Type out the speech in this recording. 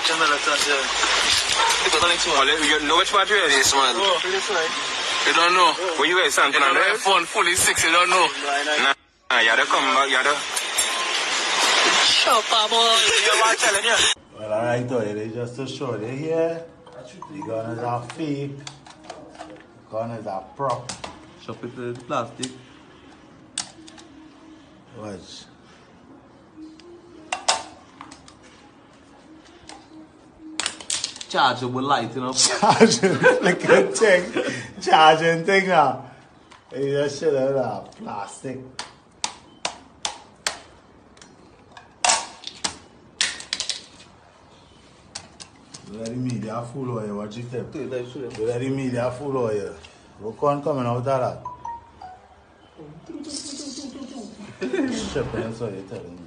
channel that's there. You know which battery it is, man? Oh, this one. You don't know. Where you at, San Fernando? Phone fully 6, you don't know. Nah, you gotta come back, you gotta. Shut up, boy. You're telling you. Well, alright, though, it is just to show you here. The gunners are fake. The gunners are prop. Shop it with plastic. Watch. Chargeable light, you know. Charging, flickering thing. Charging thing now. It's just shit out of plastic. Let the media fool on you, watch it them. Let the media fool on you. Look on coming out of that. Shipping, so you're telling me.